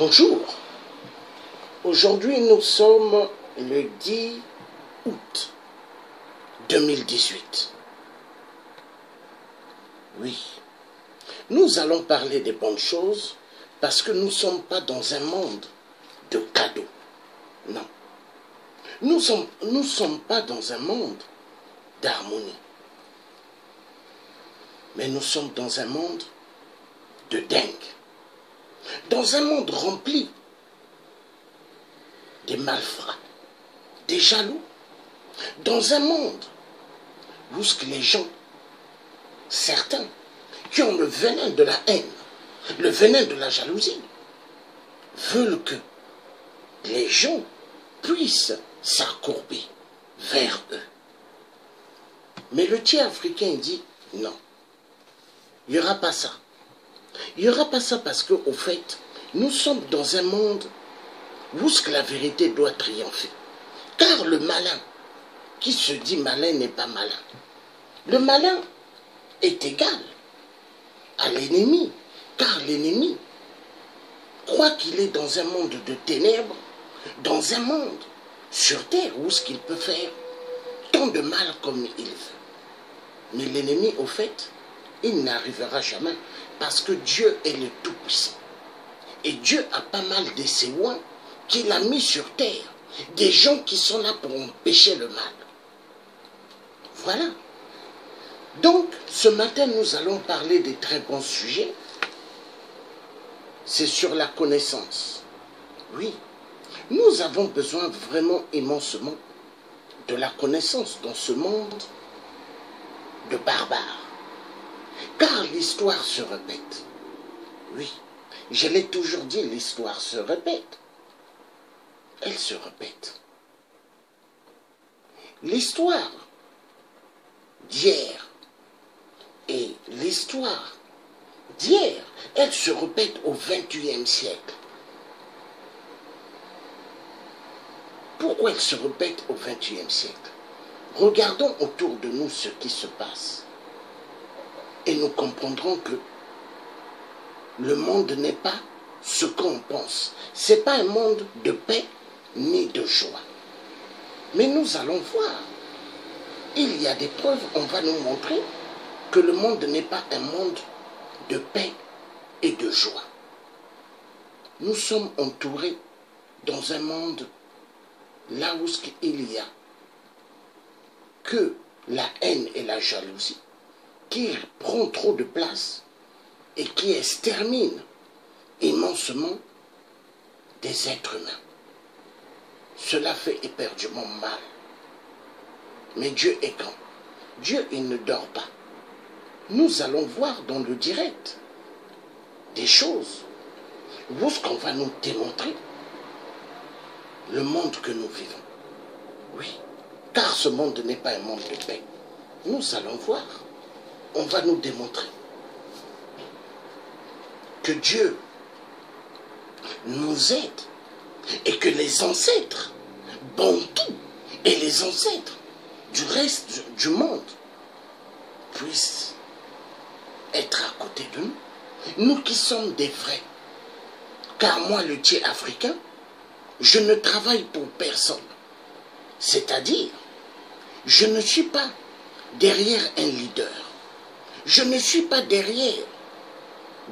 Bonjour, aujourd'hui nous sommes le 10 août 2018. Oui, nous allons parler des bonnes choses parce que nous ne sommes pas dans un monde de cadeaux. Non, nous sommes pas dans un monde d'harmonie. Mais nous sommes dans un monde de dingue. Dans un monde rempli des malfrats, des jaloux. Dans un monde où les gens, certains, qui ont le venin de la haine, le venin de la jalousie, veulent que les gens puissent s'accourber vers eux. Mais le tiers africain dit non. Il n'y aura pas ça. Il n'y aura pas ça parce qu'au fait, nous sommes dans un monde où la vérité doit triompher. Car le malin, qui se dit malin n'est pas malin. Le malin est égal à l'ennemi. Car l'ennemi croit qu'il est dans un monde de ténèbres, dans un monde sur terre où ce qu'il peut faire tant de mal comme il veut. Mais l'ennemi, au fait, il n'arrivera jamais parce que Dieu est le Tout-Puissant. Et Dieu a pas mal de ses lois qu'il a mis sur terre, des gens qui sont là pour empêcher le mal. Voilà. Donc, ce matin, nous allons parler des très bons sujets. C'est sur la connaissance. Oui, nous avons besoin vraiment immensément de la connaissance dans ce monde de barbares. Car l'histoire se répète. Oui, je l'ai toujours dit, l'histoire se répète. Elle se répète. L'histoire d'hier et l'histoire d'hier, elle se répète au XXIe siècle. Pourquoi elle se répète au XXIe siècle? Regardons autour de nous ce qui se passe. Et nous comprendrons que le monde n'est pas ce qu'on pense. Ce n'est pas un monde de paix ni de joie. Mais nous allons voir. Il y a des preuves, on va nous montrer que le monde n'est pas un monde de paix et de joie. Nous sommes entourés dans un monde là où il y a que la haine et la jalousie qui prend trop de place et qui extermine immensément des êtres humains. Cela fait éperdument mal. Mais Dieu est grand. Dieu, il ne dort pas. Nous allons voir dans le direct des choses où ce qu'on va nous démontrer le monde que nous vivons. Oui, car ce monde n'est pas un monde de paix. Nous allons voir. On va nous démontrer que Dieu nous aide et que les ancêtres bantous et les ancêtres du reste du monde puissent être à côté de nous. Nous qui sommes des vrais. Car moi, le Dieu africain, je ne travaille pour personne. C'est-à-dire, je ne suis pas derrière un leader. Je ne suis pas derrière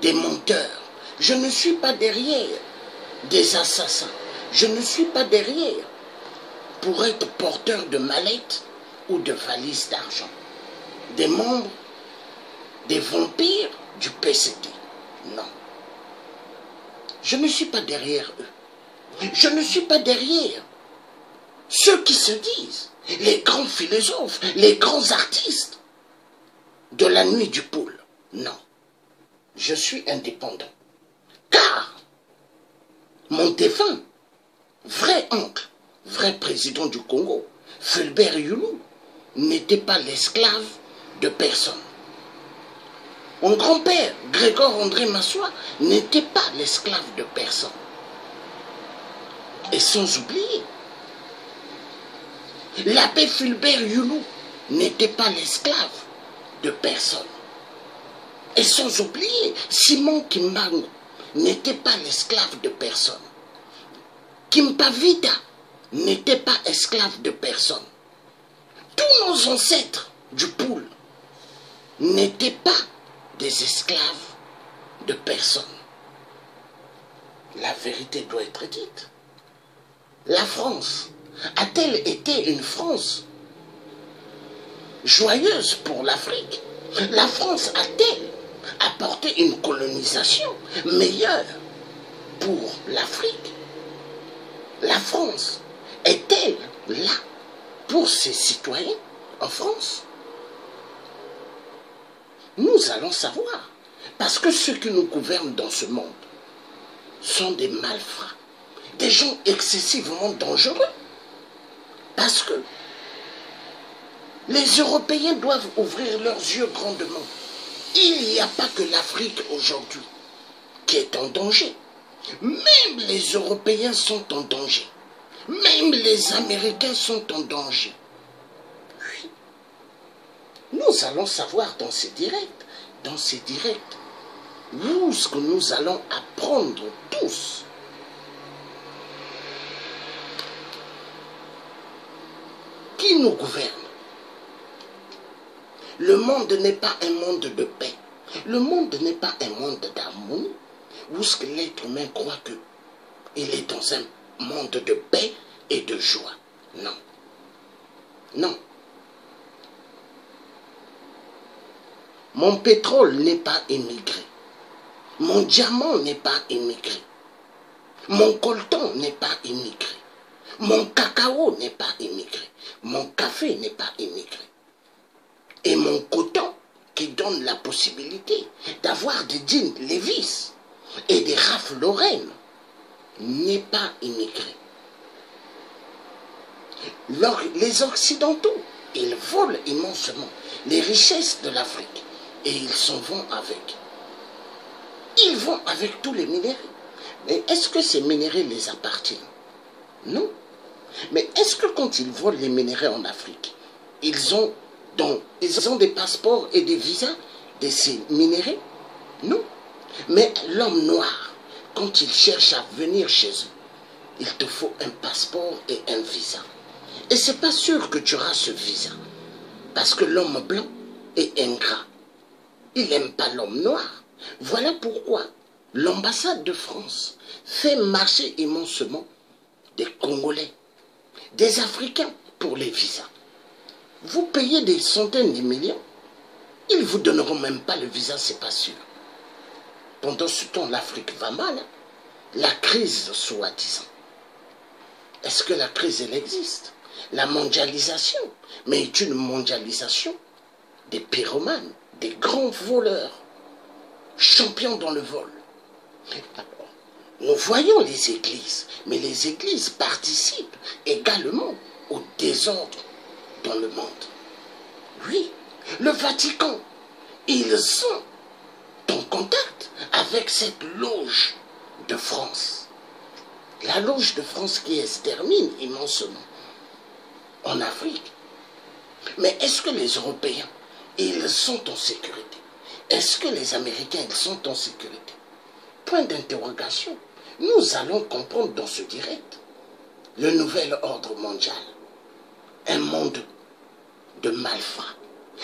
des menteurs. Je ne suis pas derrière des assassins. Je ne suis pas derrière pour être porteur de mallettes ou de valises d'argent. Des membres, des vampires du PCD. Non. Je ne suis pas derrière eux. Je ne suis pas derrière ceux qui se disent les grands philosophes, les grands artistes de la nuit du pôle. Non. Je suis indépendant. Car mon défunt, vrai oncle, vrai président du Congo, Fulbert Yulu, n'était pas l'esclave de personne. Mon grand-père, Grégoire André Massoua, n'était pas l'esclave de personne. Et sans oublier, l'abbé Fulbert Yulu n'était pas l'esclave de personne. Et sans oublier Simon Kimbangu, n'était pas l'esclave de personne. Kimpavita n'était pas esclave de personne. Tous nos ancêtres du Poul n'étaient pas des esclaves de personne. La vérité doit être dite. La France a-t-elle été une France joyeuse pour l'Afrique? La France a-t-elle apporté une colonisation meilleure pour l'Afrique? La France est-elle là pour ses citoyens en France? Nous allons savoir, parce que ceux qui nous gouvernent dans ce monde sont des malfrats, des gens excessivement dangereux, parce que les Européens doivent ouvrir leurs yeux grandement. Il n'y a pas que l'Afrique aujourd'hui qui est en danger. Même les Européens sont en danger. Même les Américains sont en danger. Oui. Nous allons savoir dans ces directs, où ce que nous allons apprendre tous. Qui nous gouverne? Le monde n'est pas un monde de paix. Le monde n'est pas un monde d'harmonie. Où ce que l'être humain croit qu'il est dans un monde de paix et de joie. Non. Non. Mon pétrole n'est pas émigré. Mon diamant n'est pas émigré. Mon coltan n'est pas émigré. Mon cacao n'est pas émigré. Mon café n'est pas émigré. Et mon coton qui donne la possibilité d'avoir des jeans Levi's et des Ralph Lauren n'est pas immigré. Les Occidentaux, ils volent immensement les richesses de l'Afrique et ils s'en vont avec. Ils vont avec tous les minéraux. Mais est-ce que ces minéraux les appartiennent? Non. Mais est-ce que quand ils volent les minéraux en Afrique, ils ont des passeports et des visas de ces minéraux? Non. Mais l'homme noir, quand il cherche à venir chez eux, il te faut un passeport et un visa. Et ce n'est pas sûr que tu auras ce visa. Parce que l'homme blanc est ingrat. Il n'aime pas l'homme noir. Voilà pourquoi l'ambassade de France fait marcher immensément des Congolais, des Africains pour les visas. Vous payez des centaines de millions, ils ne vous donneront même pas le visa, c'est pas sûr. Pendant ce temps, l'Afrique va mal. La crise, soi-disant. Est-ce que la crise, elle existe? La mondialisation, mais est une mondialisation des pyromanes, des grands voleurs, champions dans le vol. Alors, nous voyons les églises, mais les églises participent également au désordre dans le monde. Oui, le Vatican, ils sont en contact avec cette loge de France. La loge de France qui extermine immensement en Afrique. Mais est-ce que les Européens, ils sont en sécurité? Est-ce que les Américains, ils sont en sécurité? Point d'interrogation. Nous allons comprendre dans ce direct le nouvel ordre mondial. Un monde de malfrats.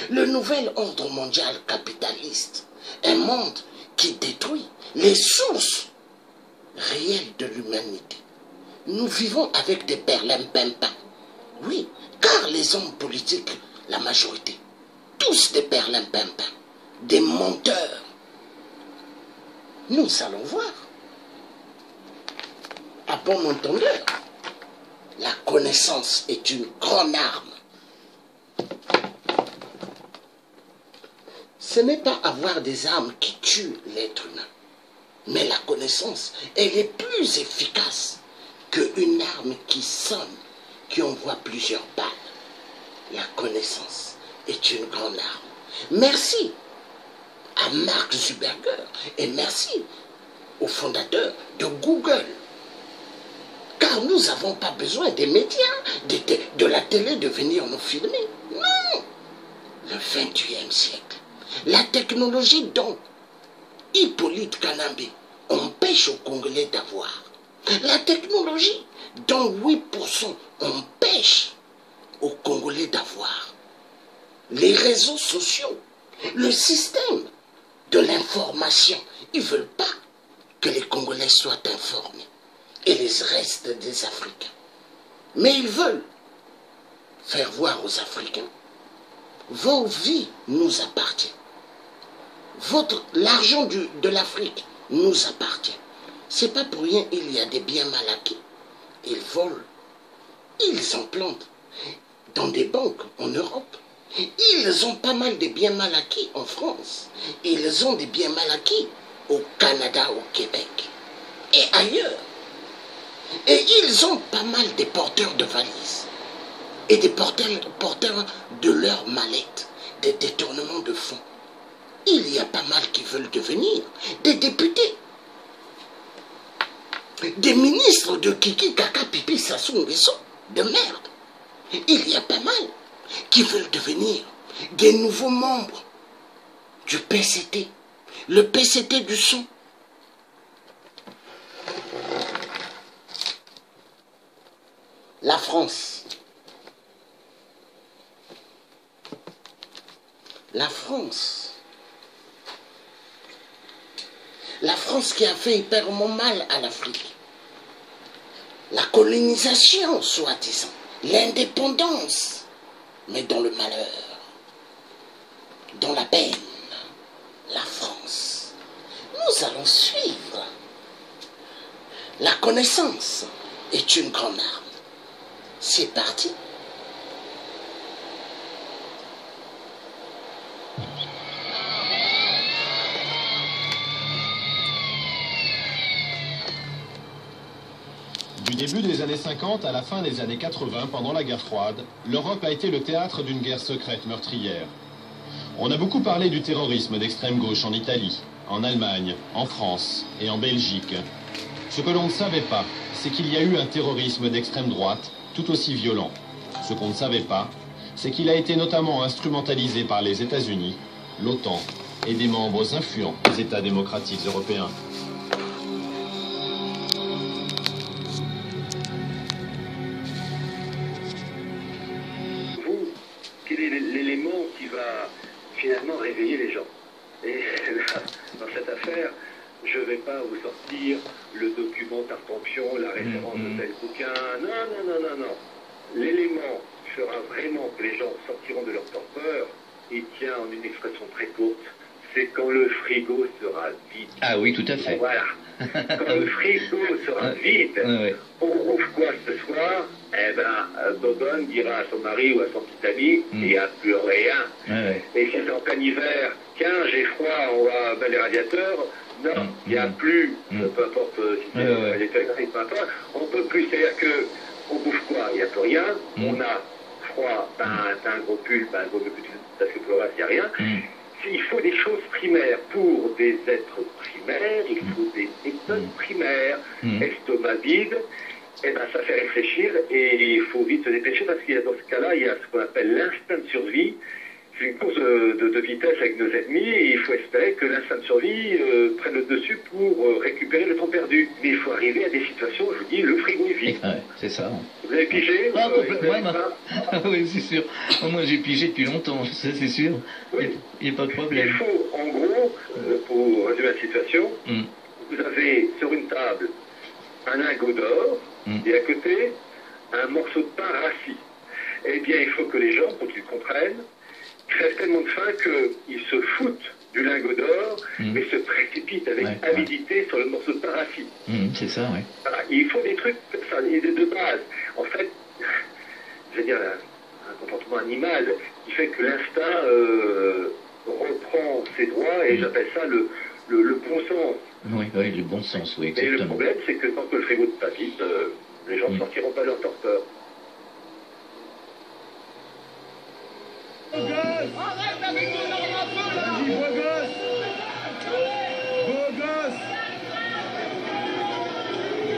Le nouvel ordre mondial capitaliste. Un monde qui détruit les sources réelles de l'humanité. Nous vivons avec des perlimpinpins. Oui, car les hommes politiques, la majorité, tous des perlimpinpins, des menteurs. Nous allons voir. À bon entendeur, la connaissance est une grande arme. Ce n'est pas avoir des armes qui tuent l'être humain. Mais la connaissance, elle est plus efficace qu'une arme qui sonne, qui envoie plusieurs balles. La connaissance est une grande arme. Merci à Mark Zuckerberg et merci au fondateur de Google. Car nous n'avons pas besoin des médias, de la télé de venir nous filmer. Non! Le 21e siècle. La technologie dont Hippolyte Kanambe empêche aux Congolais d'avoir. La technologie, dont 8% empêche aux Congolais d'avoir. Les réseaux sociaux, le système de l'information, ils ne veulent pas que les Congolais soient informés et les restes des Africains. Mais ils veulent faire voir aux Africains, vos vies nous appartiennent. L'argent de l'Afrique nous appartient. C'est pas pour rien il y a des biens mal acquis. Ils volent, ils implantent dans des banques en Europe. Ils ont pas mal de biens mal acquis en France. Ils ont des biens mal acquis au Canada, au Québec et ailleurs. Et ils ont pas mal de porteurs de valises et des porteurs de leurs mallettes, des détournements de fonds. Il y a pas mal qui veulent devenir des députés, des ministres de Kiki, Kaka, Pipi, Sassou Nguesso, de merde. Il y a pas mal qui veulent devenir des nouveaux membres du PCT, le PCT du son. La France. La France. La France qui a fait hyperment mal à l'Afrique. La colonisation, soi-disant. L'indépendance. Mais dans le malheur. Dans la peine. La France. Nous allons suivre. La connaissance est une grande arme. C'est parti. Du début des années 50 à la fin des années 80, pendant la guerre froide, l'Europe a été le théâtre d'une guerre secrète meurtrière. On a beaucoup parlé du terrorisme d'extrême gauche en Italie, en Allemagne, en France et en Belgique. Ce que l'on ne savait pas, c'est qu'il y a eu un terrorisme d'extrême droite tout aussi violent. Ce qu'on ne savait pas, c'est qu'il a été notamment instrumentalisé par les États-Unis, l'OTAN et des membres influents des États démocratiques européens. Quel est l'élément qui va finalement réveiller les gens? Et là, dans cette affaire, je ne vais pas vous sortir le document Tartampion, la référence de tel bouquin. Non, non, non, non, non. L'élément qui fera vraiment que les gens sortiront de leur torpeur, il tient en une expression très courte, c'est quand le frigo sera vide. Ah oui, tout à fait. Voilà. Quand le frigo sera vide, on ouvre quoi ce soir? Eh ben, Bobonne dira à son mari ou à son petit ami, il n'y a plus rien. Et si c'est en plein hiver, tiens, j'ai froid, on va mettre les radiateurs. Non, il n'y a plus, peu importe si c'est les radiateurs électriques, peu importe, on peut plus. C'est-à-dire que on bouffe quoi? Il n'y a plus rien. On a froid, t'as un gros pull, un gros pull, parce que pour le reste, il n'y a rien. Il faut des choses primaires. Pour des êtres primaires, il faut des méthodes primaires. Estomac vide, eh ben, ça fait réfléchir et il faut vite se dépêcher parce qu'il y a dans ce cas-là, il y a ce qu'on appelle l'instinct de survie. C'est une course de vitesse avec nos ennemis et il faut espérer que l'instinct de survie prenne le dessus pour récupérer le temps perdu. Mais il faut arriver à des situations où je vous dis, le frigo est vide. Ouais, c'est ça. Vous avez pigé? Ah, complètement. Oui, c'est sûr. Moi, j'ai pigé depuis longtemps, c'est sûr. Il n'y a pas de problème. Il faut, en gros, pour résumer la situation, vous avez sur une table un lingot d'or et à côté un morceau de pain rassis. Eh bien, il faut que les gens, pour qu'ils comprennent, crèvent tellement de faim qu'ils se foutent du lingot d'or et se précipitent avec avidité sur le morceau de pain rassis. C'est ça, oui. Voilà, il faut des trucs, enfin, de base. En fait, je veux dire, un comportement animal qui fait que l'instinct reprend ses droits et j'appelle ça le bon sens. Oui, oui, le bon sens, oui, exactement. Et le problème, c'est que tant que le frigo n'est pas vide, les gens ne sortiront pas de leur torpeur. Arrête avec ton arme à feu là! Vas-y, beau gosse! Beau gosse!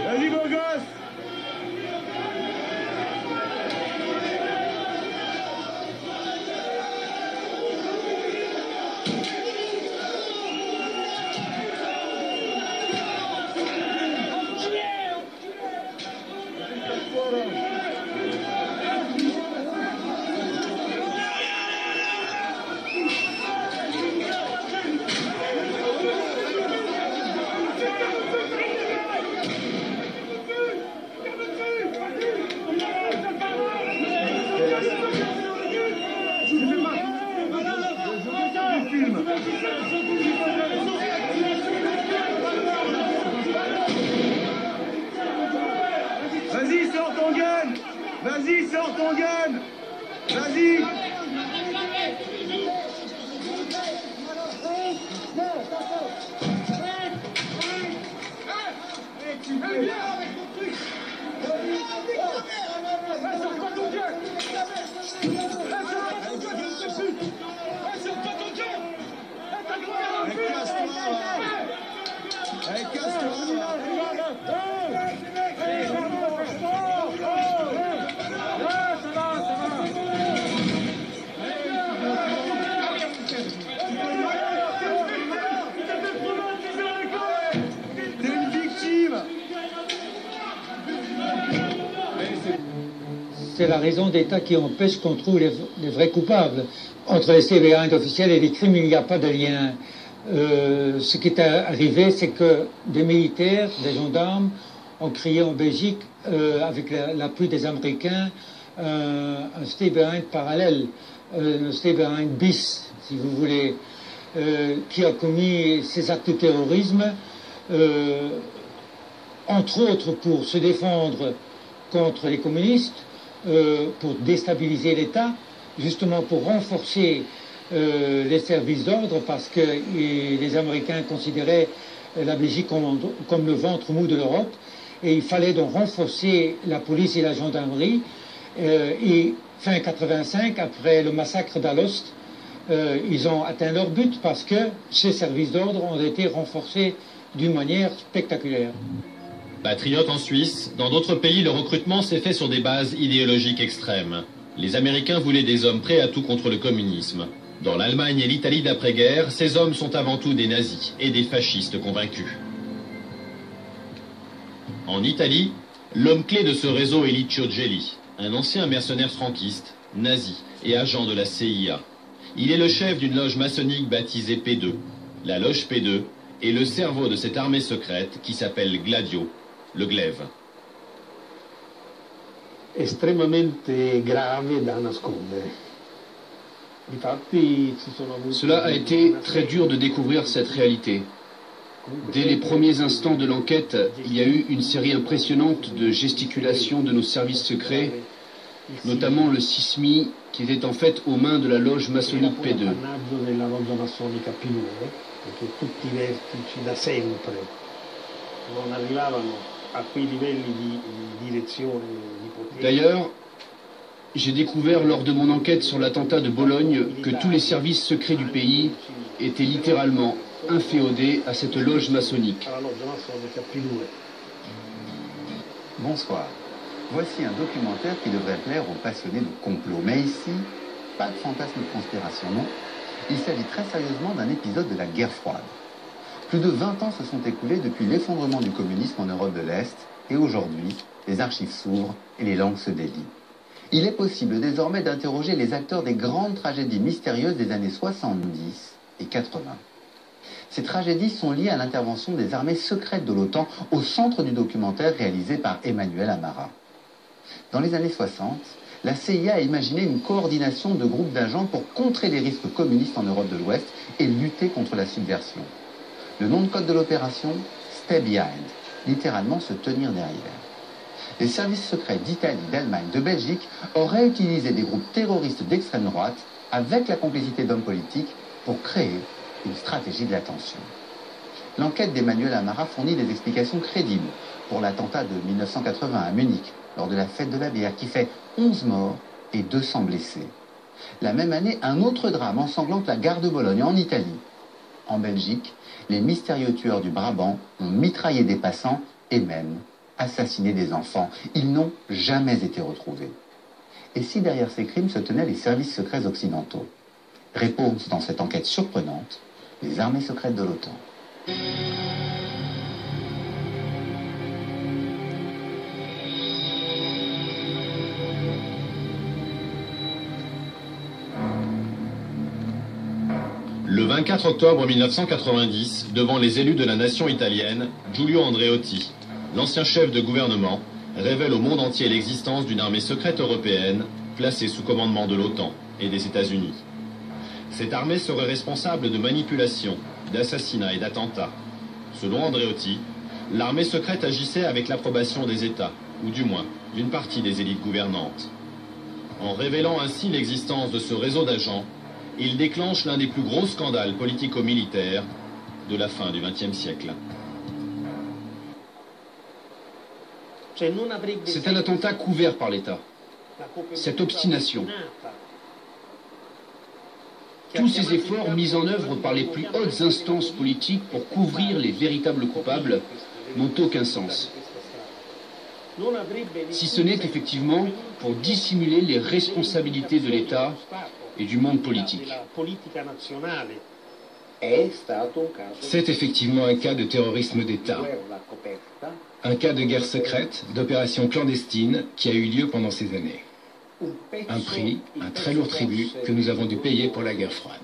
Vas-y, beau gosse! Bogan. Vas-y. C'est la raison d'État qui empêche qu'on trouve les vrais coupables. Entre les CB1 officiels et les crimes, il n'y a pas de lien. Ce qui est arrivé, c'est que des militaires, des gendarmes, ont créé en Belgique, avec l'appui des Américains, un CB1 parallèle, un CB1 bis, si vous voulez, qui a commis ces actes de terrorisme, entre autres pour se défendre contre les communistes, pour déstabiliser l'État, justement pour renforcer les services d'ordre, parce que les Américains considéraient la Belgique comme le ventre mou de l'Europe, et il fallait donc renforcer la police et la gendarmerie. Et fin 85, après le massacre d'Alost, ils ont atteint leur but parce que ces services d'ordre ont été renforcés d'une manière spectaculaire. Patriote en Suisse, dans d'autres pays, le recrutement s'est fait sur des bases idéologiques extrêmes. Les Américains voulaient des hommes prêts à tout contre le communisme. Dans l'Allemagne et l'Italie d'après-guerre, ces hommes sont avant tout des nazis et des fascistes convaincus. En Italie, l'homme clé de ce réseau est Licio Gelli, un ancien mercenaire franquiste, nazi et agent de la CIA. Il est le chef d'une loge maçonnique baptisée P2. La loge P2 est le cerveau de cette armée secrète qui s'appelle Gladio, le glaive. Cela a été très dur de découvrir cette réalité. Dès les premiers instants de l'enquête, il y a eu une série impressionnante de gesticulations de nos services secrets, notamment le SISMI, qui était en fait aux mains de la loge maçonnique P2. D'ailleurs, j'ai découvert lors de mon enquête sur l'attentat de Bologne que tous les services secrets du pays étaient littéralement inféodés à cette loge maçonnique. Bonsoir. Voici un documentaire qui devrait plaire aux passionnés de complot. Mais ici, pas de fantasme de conspiration, non. Il s'agit très sérieusement d'un épisode de la guerre froide. Plus de 20 ans se sont écoulés depuis l'effondrement du communisme en Europe de l'Est, et aujourd'hui, les archives s'ouvrent et les langues se délient. Il est possible désormais d'interroger les acteurs des grandes tragédies mystérieuses des années 70 et 80. Ces tragédies sont liées à l'intervention des armées secrètes de l'OTAN au centre du documentaire réalisé par Emmanuel Amara. Dans les années 60, la CIA a imaginé une coordination de groupes d'agents pour contrer les risques communistes en Europe de l'Ouest et lutter contre la subversion. Le nom de code de l'opération, Stay Behind, littéralement se tenir derrière. Les services secrets d'Italie, d'Allemagne, de Belgique auraient utilisé des groupes terroristes d'extrême droite avec la complicité d'hommes politiques pour créer une stratégie de l'attention. L'enquête d'Emmanuel Amara fournit des explications crédibles pour l'attentat de 1980 à Munich, lors de la fête de la bière, qui fait 11 morts et 200 blessés. La même année, un autre drame ensanglante la gare de Bologne, en Italie. En Belgique, les mystérieux tueurs du Brabant ont mitraillé des passants et même assassiné des enfants. Ils n'ont jamais été retrouvés. Et si derrière ces crimes se tenaient les services secrets occidentaux? Réponse dans cette enquête surprenante, les armées secrètes de l'OTAN. Le 24 octobre 1990, devant les élus de la nation italienne, Giulio Andreotti, l'ancien chef de gouvernement, révèle au monde entier l'existence d'une armée secrète européenne placée sous commandement de l'OTAN et des États-Unis. Cette armée serait responsable de manipulations, d'assassinats et d'attentats. Selon Andreotti, l'armée secrète agissait avec l'approbation des États, ou du moins d'une partie des élites gouvernantes. En révélant ainsi l'existence de ce réseau d'agents, il déclenche l'un des plus gros scandales politico-militaires de la fin du XXe siècle. C'est un attentat couvert par l'État. Cette obstination, tous ces efforts mis en œuvre par les plus hautes instances politiques pour couvrir les véritables coupables n'ont aucun sens. Si ce n'est effectivement pour dissimuler les responsabilités de l'État et du monde politique. C'est effectivement un cas de terrorisme d'État. Un cas de guerre secrète, d'opération clandestine qui a eu lieu pendant ces années. Un prix, un très lourd tribut que nous avons dû payer pour la guerre froide.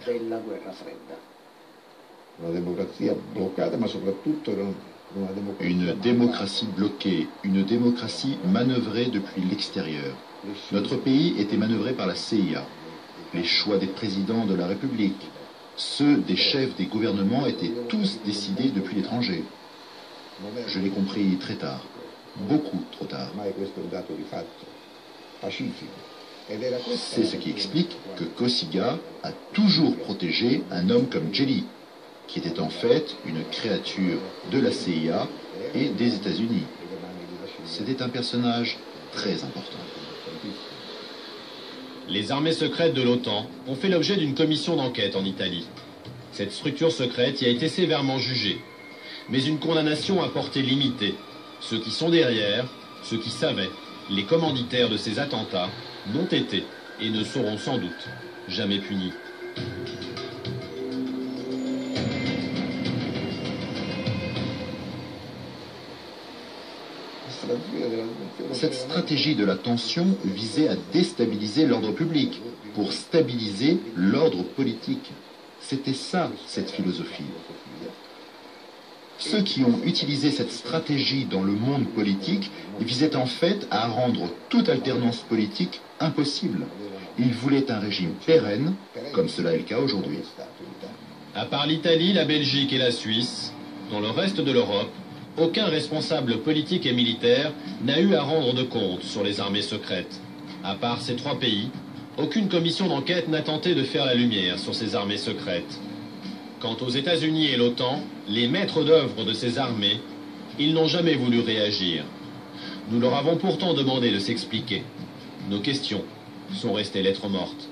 Une démocratie bloquée, une démocratie manœuvrée depuis l'extérieur. Notre pays était manœuvré par la CIA. Les choix des présidents de la République, ceux des chefs des gouvernements étaient tous décidés depuis l'étranger. Je l'ai compris très tard, beaucoup trop tard. C'est ce qui explique que Cossiga a toujours protégé un homme comme Jelly, qui était en fait une créature de la CIA et des États-Unis. C'était un personnage très important. Les armées secrètes de l'OTAN ont fait l'objet d'une commission d'enquête en Italie. Cette structure secrète y a été sévèrement jugée. Mais une condamnation à portée limitée. Ceux qui sont derrière, ceux qui savaient, les commanditaires de ces attentats, n'ont été et ne seront sans doute jamais punis. Cette stratégie de la tension visait à déstabiliser l'ordre public pour stabiliser l'ordre politique. C'était ça, cette philosophie. Ceux qui ont utilisé cette stratégie dans le monde politique visaient en fait à rendre toute alternance politique impossible. Ils voulaient un régime pérenne, comme cela est le cas aujourd'hui. À part l'Italie, la Belgique et la Suisse, dans le reste de l'Europe, aucun responsable politique et militaire n'a eu à rendre de compte sur les armées secrètes. À part ces trois pays, aucune commission d'enquête n'a tenté de faire la lumière sur ces armées secrètes. Quant aux États-Unis et l'OTAN, les maîtres d'œuvre de ces armées, ils n'ont jamais voulu réagir. Nous leur avons pourtant demandé de s'expliquer. Nos questions sont restées lettres mortes.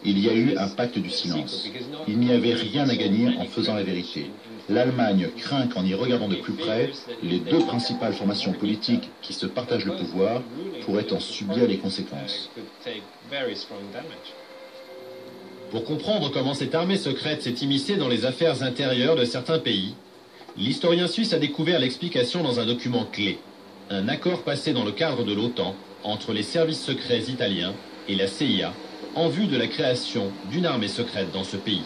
Il y a eu un pacte du silence. Il n'y avait rien à gagner en faisant la vérité. L'Allemagne craint qu'en y regardant de plus près, les deux principales formations politiques qui se partagent le pouvoir pourraient en subir les conséquences. Pour comprendre comment cette armée secrète s'est immiscée dans les affaires intérieures de certains pays, l'historien suisse a découvert l'explication dans un document clé, un accord passé dans le cadre de l'OTAN entre les services secrets italiens et la CIA en vue de la création d'une armée secrète dans ce pays.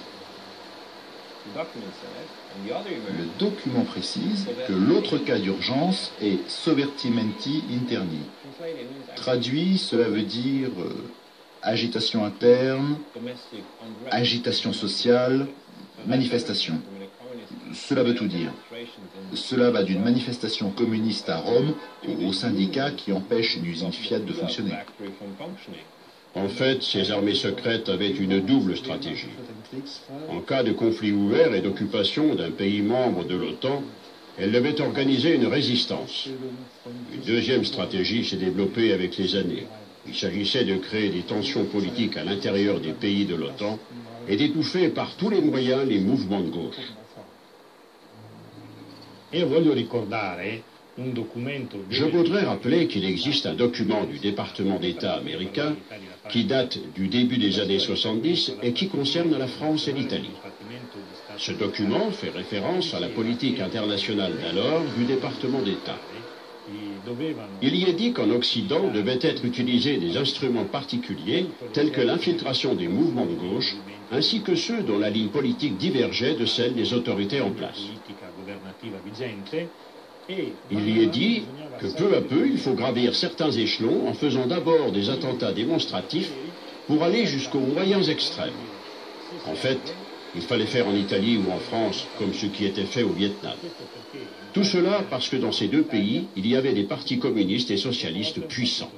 Le document précise que l'autre cas d'urgence est Sovvertimenti interni. Traduit, cela veut dire agitation interne, agitation sociale, manifestation. Cela veut tout dire. Cela va d'une manifestation communiste à Rome aux syndicats qui empêchent une usine Fiat de fonctionner. En fait, ces armées secrètes avaient une double stratégie. En cas de conflit ouvert et d'occupation d'un pays membre de l'OTAN, elles devaient organiser une résistance. Une deuxième stratégie s'est développée avec les années. Il s'agissait de créer des tensions politiques à l'intérieur des pays de l'OTAN et d'étouffer par tous les moyens les mouvements de gauche. Je voudrais rappeler qu'il existe un document du département d'État américain qui date du début des années 70 et qui concerne la France et l'Italie. Ce document fait référence à la politique internationale d'alors du département d'État. Il y est dit qu'en Occident devaient être utilisés des instruments particuliers tels que l'infiltration des mouvements de gauche ainsi que ceux dont la ligne politique divergeait de celle des autorités en place. Il y est dit que peu à peu, il faut gravir certains échelons en faisant d'abord des attentats démonstratifs pour aller jusqu'aux moyens extrêmes. En fait, Il fallait faire en Italie ou en France comme ce qui était fait au Vietnam. Tout cela parce que dans ces deux pays, il y avait des partis communistes et socialistes puissants.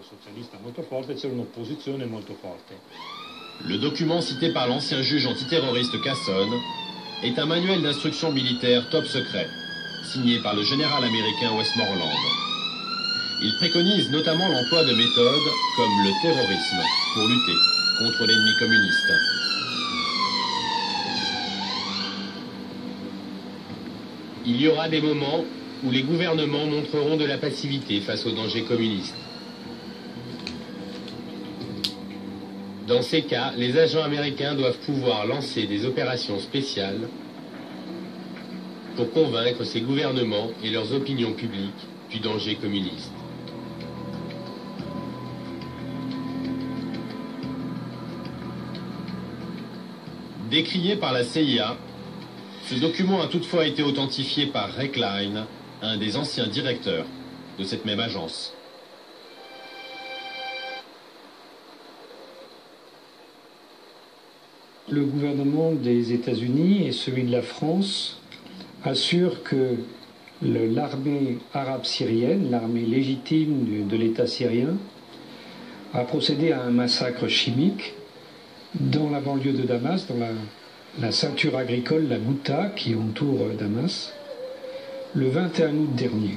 Le document cité par l'ancien juge antiterroriste Cassone est un manuel d'instruction militaire top secret, signé par le général américain Westmoreland. Il préconise notamment l'emploi de méthodes comme le terrorisme pour lutter contre l'ennemi communiste. Il y aura des moments où les gouvernements montreront de la passivité face aux dangers communistes. Dans ces cas, les agents américains doivent pouvoir lancer des opérations spéciales pour convaincre ces gouvernements et leurs opinions publiques du danger communiste. Décrié par la CIA, ce document a toutefois été authentifié par Ray Klein, un des anciens directeurs de cette même agence. Le gouvernement des États-Unis et celui de la France assurent que l'armée arabe syrienne, l'armée légitime de l'État syrien, a procédé à un massacre chimique dans la banlieue de Damas, dans la ceinture agricole, la Ghouta, qui entoure Damas, le 21 août dernier.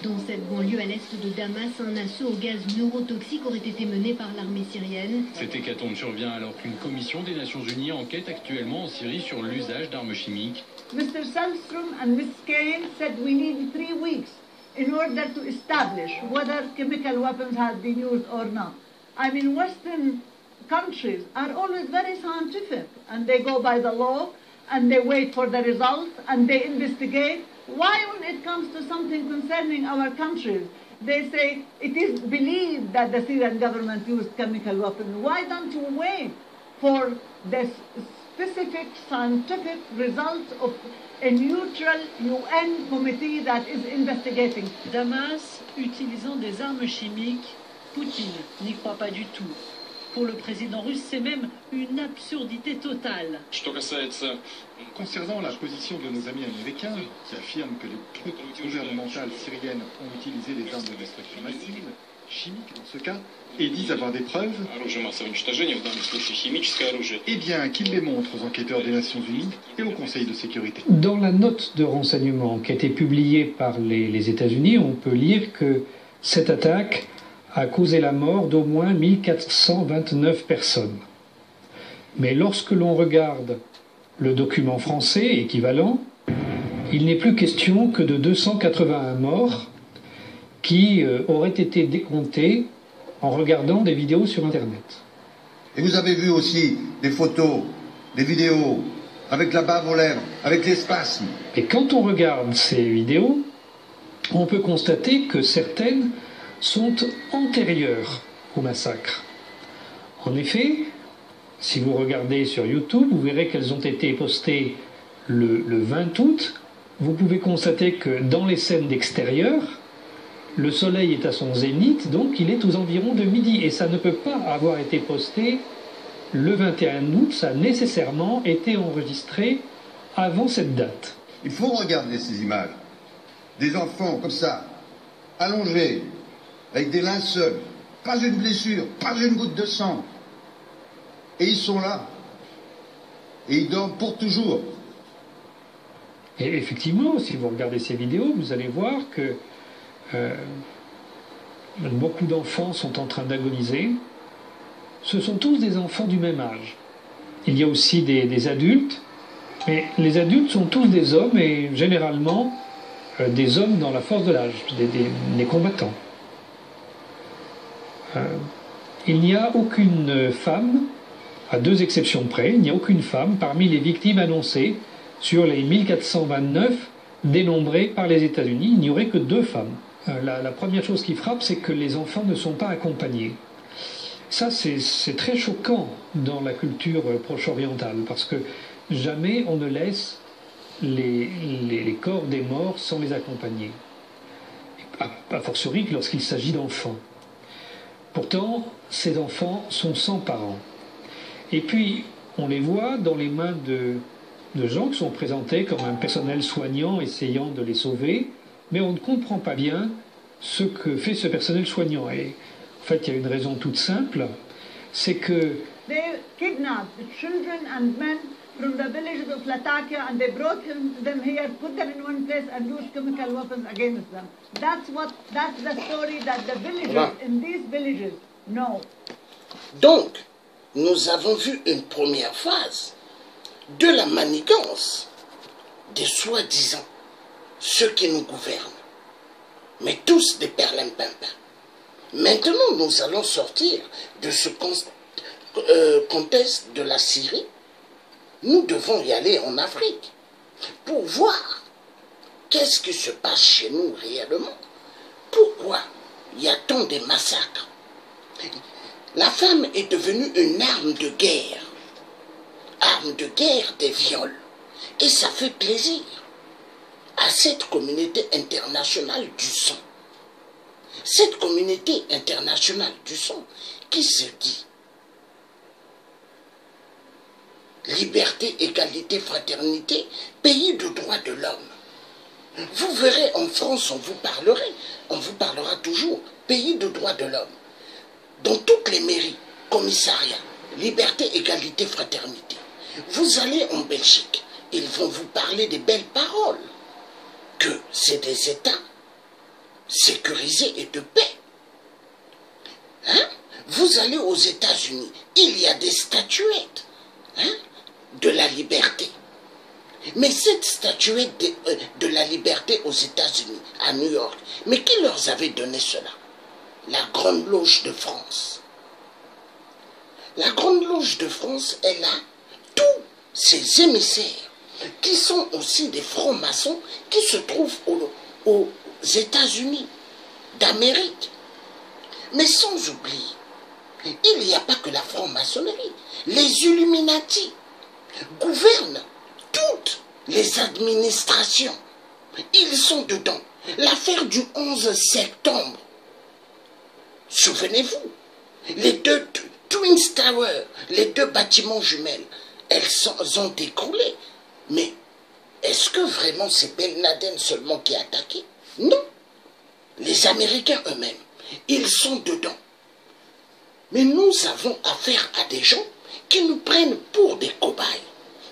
Dans cette banlieue à l'est de Damas, un assaut au gaz neurotoxique aurait été mené par l'armée syrienne. Cette hécatombe survient alors qu'une commission des Nations Unies enquête actuellement en Syrie sur l'usage d'armes chimiques. Mr. Sandstrom and Ms. Kane said we need 3 weeks in order to establish whether chemical weapons have been used or not. I mean, Western countries are always very scientific and they go by the law and they wait for the results and they investigate. Why when it comes to something concerning our countries, they say it is believed that the Syrian government used chemical weapons? Why don't you wait for the specific scientific results of a neutral UN committee that is investigating? Damas utilisant des armes chimiques, Poutine n'y croit pas du tout. Pour le président russe, c'est même une absurdité totale. Concernant la position de nos amis américains, qui affirment que les troupes gouvernementales syriennes ont utilisé des armes de destruction massive, chimiques dans ce cas, et disent avoir des preuves, eh bien qu'ils les montrent aux enquêteurs des Nations Unies et au Conseil de sécurité. Dans la note de renseignement qui a été publiée par les États-Unis, on peut lire que cette attaque a causé la mort d'au moins 1429 personnes. Mais lorsque l'on regarde le document français équivalent, il n'est plus question que de 281 morts qui auraient été décomptés en regardant des vidéos sur Internet. Et vous avez vu aussi des photos, des vidéos, avec la bave aux lèvres, avec les spasmes. Et quand on regarde ces vidéos, on peut constater que certaines sont antérieures au massacre. En effet, si vous regardez sur YouTube, vous verrez qu'elles ont été postées le 20 août. Vous pouvez constater que dans les scènes d'extérieur, le soleil est à son zénith, donc il est aux environs de midi. Et ça ne peut pas avoir été posté le 21 août, ça a nécessairement été enregistré avant cette date. Il faut regarder ces images. Des enfants comme ça, allongés, avec des linceuls, pas une blessure, pas une goutte de sang. Et ils sont là. Et ils dorment pour toujours. Et effectivement, si vous regardez ces vidéos, vous allez voir que beaucoup d'enfants sont en train d'agoniser. Ce sont tous des enfants du même âge. Il y a aussi des adultes, mais les adultes sont tous des hommes et généralement des hommes dans la force de l'âge, des combattants. Il n'y a aucune femme, à 2 exceptions près, il n'y a aucune femme parmi les victimes annoncées sur les 1429 dénombrées par les États-Unis. Il n'y aurait que 2 femmes. La première chose qui frappe, c'est que les enfants ne sont pas accompagnés. Ça, c'est très choquant dans la culture proche-orientale, parce que jamais on ne laisse les corps des morts sans les accompagner. A fortiori lorsqu'il s'agit d'enfants. Pourtant, ces enfants sont sans parents. Et puis, on les voit dans les mains de gens qui sont présentés comme un personnel soignant essayant de les sauver, mais on ne comprend pas bien ce que fait ce personnel soignant. Et en fait, il y a une raison toute simple, c'est que they kidnapped the children and men from the villages of Latakia and they brought them here, put them in one place and used chemical weapons against them. That's the story that the villagers in these villages know. Donc, nous avons vu une première phase de la manigance des soi-disant ceux qui nous gouvernent, mais tous des perlimpinpins. Maintenant, nous allons sortir de ce contexte de la Syrie. Nous devons y aller en Afrique pour voir qu'est-ce qui se passe chez nous réellement. Pourquoi il y a tant de massacres? La femme est devenue une arme de guerre des viols. Et ça fait plaisir à cette communauté internationale du sang. Cette communauté internationale du sang qui se dit liberté, égalité, fraternité, pays de droits de l'homme. Vous verrez en France, on vous parlera toujours pays de droits de l'homme. Dans toutes les mairies, commissariats, liberté, égalité, fraternité. Vous allez en Belgique, ils vont vous parler des belles paroles, que c'est des États sécurisés et de paix. Hein? Vous allez aux États-Unis, il y a des statuettes de la liberté. Mais cette statuette de la liberté aux États-Unis, à New York, mais qui leur avait donné cela? La Grande Loge de France. La Grande Loge de France, elle a tous ces émissaires qui sont aussi des francs-maçons qui se trouvent aux États-Unis d'Amérique. Mais sans oublier, il n'y a pas que la franc-maçonnerie. Les Illuminati gouvernent toutes les administrations. Ils sont dedans. L'affaire du 11 septembre. Souvenez-vous, les deux Twin Towers, les deux bâtiments jumelles, elles ont écroulé. Mais est-ce que vraiment c'est Ben Laden seulement qui a attaqué? Non. Les Américains eux-mêmes, ils sont dedans. Mais nous avons affaire à des gens qui nous prennent pour des cobayes.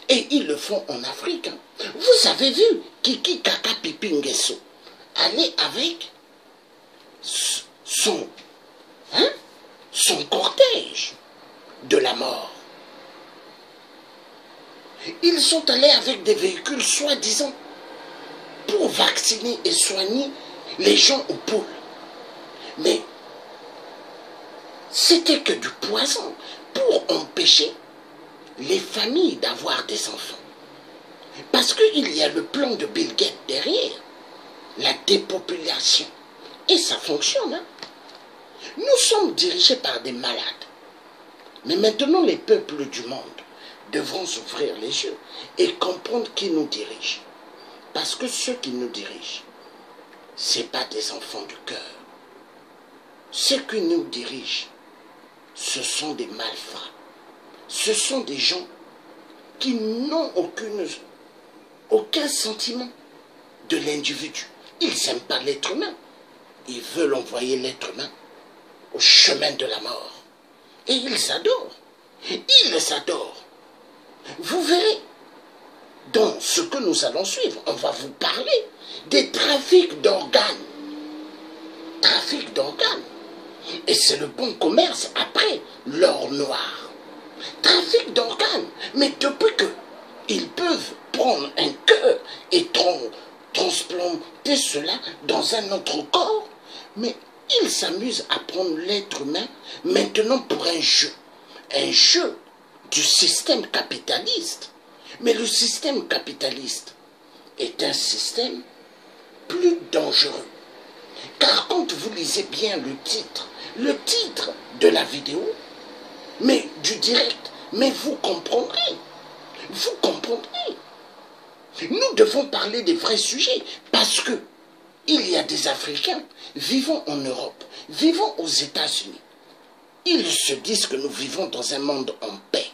Et ils le font en Afrique. Vous avez vu Kiki Kaka Pipi Nguesso aller avec son cortège de la mort. Ils sont allés avec des véhicules soi-disant pour vacciner et soigner les gens aux poules. Mais c'était que du poison pour empêcher les familles d'avoir des enfants. Parce qu'il y a le plan de Bill Gates derrière, la dépopulation. Et ça fonctionne. Hein? Nous sommes dirigés par des malades. Mais maintenant, les peuples du monde devront s'ouvrir les yeux et comprendre qui nous dirige. Parce que ceux qui nous dirigent, ce n'est pas des enfants du cœur. Ceux qui nous dirigent, ce sont des malfrats. Ce sont des gens qui n'ont aucun sentiment de l'individu. Ils n'aiment pas l'être humain. Ils veulent envoyer l'être humain au chemin de la mort. Et ils adorent. Ils adorent. Vous verrez, dans ce que nous allons suivre, on va vous parler des trafics d'organes. Trafic d'organes. Et c'est le bon commerce après l'or noir. Trafic d'organes. Mais depuis qu'ils peuvent prendre un cœur et transplanter cela dans un autre corps, mais ils s'amusent à prendre l'être humain maintenant pour un jeu du système capitaliste. Mais le système capitaliste est un système plus dangereux. Car quand vous lisez bien le titre de la vidéo, mais du direct, mais vous comprendrez. Vous comprendrez. Nous devons parler des vrais sujets parce que il y a des Africains vivant en Europe, vivant aux États-Unis. Ils se disent que nous vivons dans un monde en paix.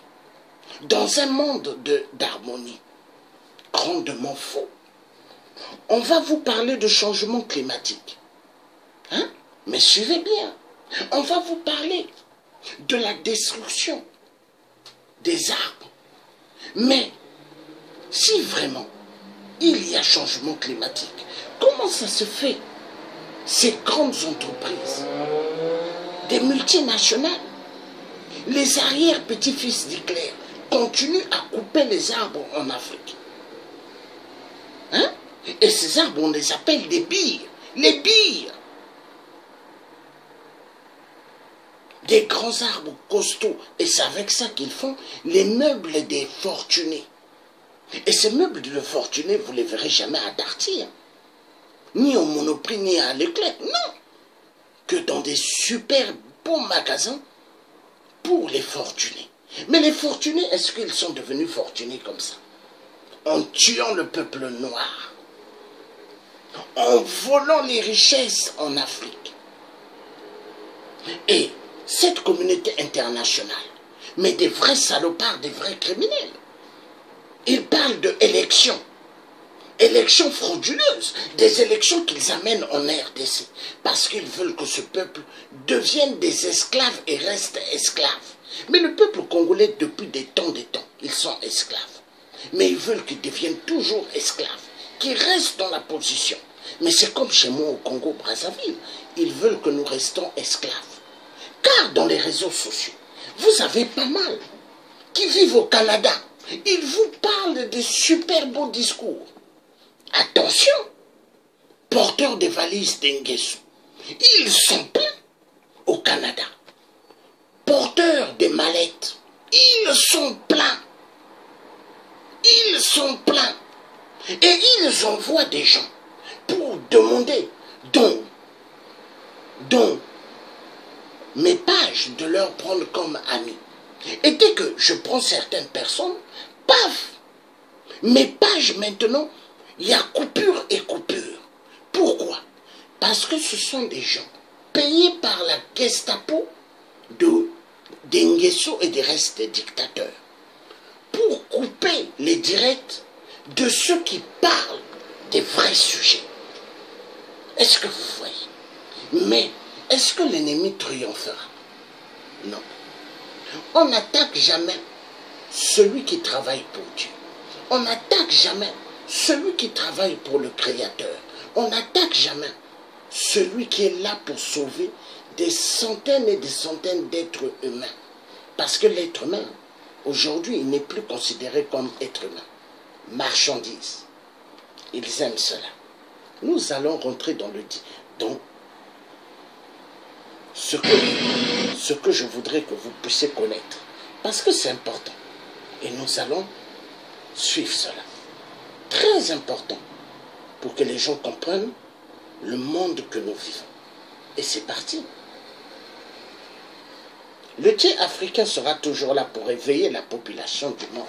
dans un monde d'harmonie grandement faux, on va vous parler de changement climatique. Hein? Mais suivez bien. On va vous parler de la destruction des arbres. Mais si vraiment il y a changement climatique, comment ça se fait? Ces grandes entreprises, des multinationales, les arrière-petits-fils d'Hitler continuent à couper les arbres en Afrique. Hein? Et ces arbres, on les appelle des billes. Les billes. Des grands arbres costauds. Et c'est avec ça qu'ils font les meubles des fortunés. Et ces meubles de fortunés, vous ne les verrez jamais à Darty. Hein? Ni au Monoprix, ni à Leclerc. Non. Que dans des super beaux magasins pour les fortunés. Mais les fortunés, est-ce qu'ils sont devenus fortunés comme ça? En tuant le peuple noir. En volant les richesses en Afrique. Et cette communauté internationale, mais des vrais salopards, des vrais criminels. Ils parlent d'élections. Élections frauduleuses. Des élections qu'ils amènent en RDC. Parce qu'ils veulent que ce peuple devienne des esclaves et reste esclave. Mais le peuple congolais, depuis des temps, ils sont esclaves. Mais ils veulent qu'ils deviennent toujours esclaves. Qu'ils restent dans la position. Mais c'est comme chez moi au Congo-Brazzaville. Ils veulent que nous restons esclaves. Car dans les réseaux sociaux, vous avez pas mal qui vivent au Canada. Ils vous parlent de super beaux discours. Attention, porteurs des valises d'Enguessou, ils sont pleins au Canada. Porteurs des mallettes, ils sont pleins. Ils sont pleins. Et ils envoient des gens pour demander donc mes pages de leur prendre comme amis. Et dès que je prends certaines personnes, paf, mes pages maintenant, il y a coupure et coupure. Pourquoi? Parce que ce sont des gens payés par la Gestapo d'Enguessou et des restes des dictateurs pour couper les directs de ceux qui parlent des vrais sujets. Est-ce que vous voyez? Mais est-ce que l'ennemi triomphera? Non. On n'attaque jamais celui qui travaille pour Dieu. On n'attaque jamais celui qui travaille pour le Créateur. On n'attaque jamais celui qui est là pour sauver des centaines et des centaines d'êtres humains. Parce que l'être humain, aujourd'hui, il n'est plus considéré comme être humain. Marchandise. Ils aiment cela. Nous allons rentrer dans le dit. Donc, ce que je voudrais que vous puissiez connaître, parce que c'est important. Et nous allons suivre cela. Très important pour que les gens comprennent le monde que nous vivons. Et c'est parti. Le Dieu africain sera toujours là pour éveiller la population du monde.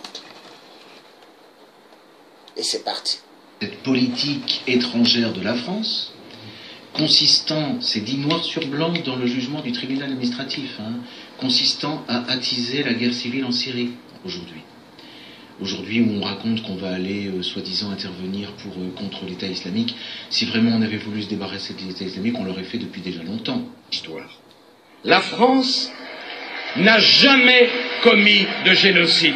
Et c'est parti. Cette politique étrangère de la France, consistant, c'est dit noir sur blanc dans le jugement du tribunal administratif, consistant à attiser la guerre civile en Syrie aujourd'hui. Aujourd'hui, où on raconte qu'on va aller soi-disant intervenir contre l'État islamique, si vraiment on avait voulu se débarrasser de l'État islamique, on l'aurait fait depuis déjà longtemps. Histoire. La France n'a jamais commis de génocide.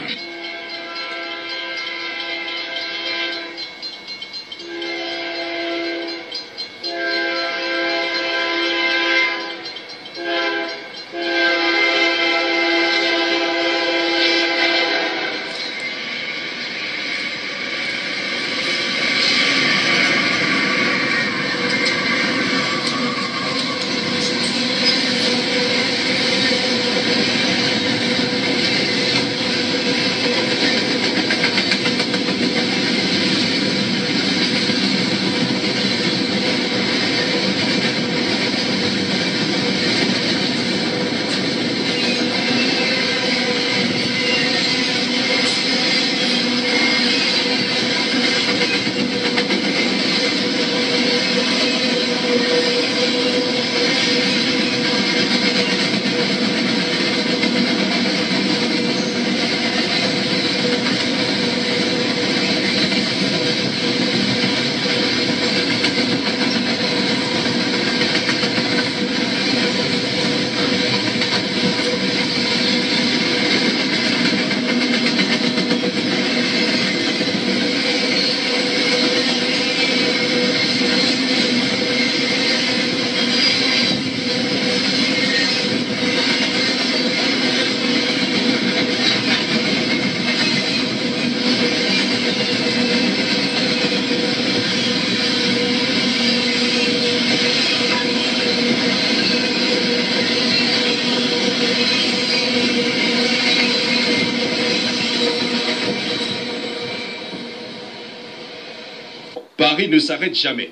Paris ne s'arrête jamais.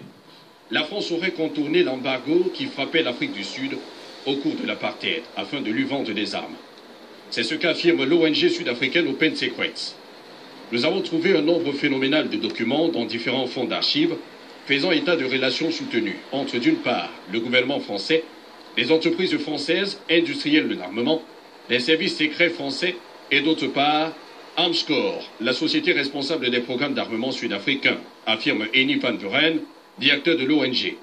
La France aurait contourné l'embargo qui frappait l'Afrique du Sud au cours de l'apartheid afin de lui vendre des armes. C'est ce qu'affirme l'ONG sud-africaine Open Secrets. Nous avons trouvé un nombre phénoménal de documents dans différents fonds d'archives faisant état de relations soutenues entre, d'une part, le gouvernement français, les entreprises françaises industrielles de l'armement, les services secrets français et, d'autre part, Armscor, la société responsable des programmes d'armement sud-africains, affirme Henny van Vuren, directeur de l'ONG.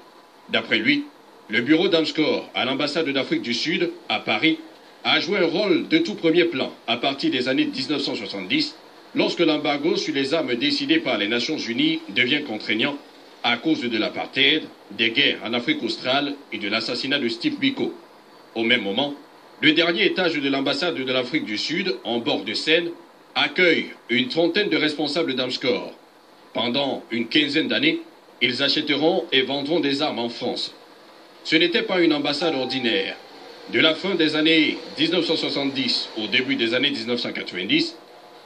D'après lui, le bureau d'Armscor à l'ambassade d'Afrique du Sud, à Paris, a joué un rôle de tout premier plan à partir des années 1970, lorsque l'embargo sur les armes décidé par les Nations Unies devient contraignant à cause de l'apartheid, des guerres en Afrique australe et de l'assassinat de Steve Biko. Au même moment, le dernier étage de l'ambassade de l'Afrique du Sud, en bord de Seine, accueille une trentaine de responsables d'Armscor. Pendant une quinzaine d'années, ils achèteront et vendront des armes en France. Ce n'était pas une ambassade ordinaire. De la fin des années 1970 au début des années 1990,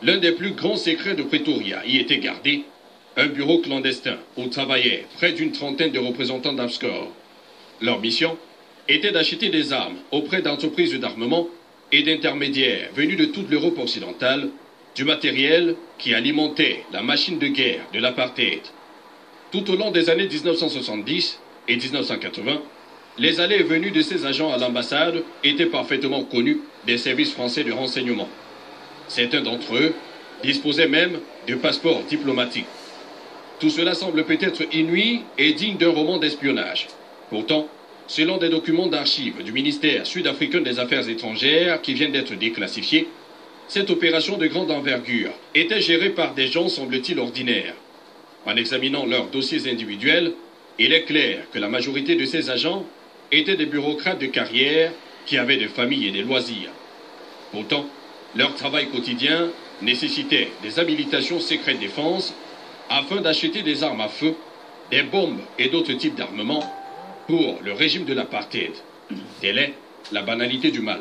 l'un des plus grands secrets de Pretoria y était gardé, un bureau clandestin où travaillaient près d'une trentaine de représentants d'Armscor. Leur mission était d'acheter des armes auprès d'entreprises d'armement et d'intermédiaires venus de toute l'Europe occidentale, du matériel qui alimentait la machine de guerre de l'apartheid. Tout au long des années 1970 et 1980, les allées et venues de ces agents à l'ambassade étaient parfaitement connus des services français de renseignement. Certains d'entre eux disposaient même de passeports diplomatiques. Tout cela semble peut-être inouï et digne d'un roman d'espionnage. Pourtant, selon des documents d'archives du ministère sud-africain des Affaires étrangères qui viennent d'être déclassifiés, cette opération de grande envergure était gérée par des gens, semble-t-il, ordinaires. En examinant leurs dossiers individuels, il est clair que la majorité de ces agents étaient des bureaucrates de carrière qui avaient des familles et des loisirs. Pourtant, leur travail quotidien nécessitait des habilitations secrètes défense afin d'acheter des armes à feu, des bombes et d'autres types d'armements pour le régime de l'apartheid. Telle est la banalité du mal.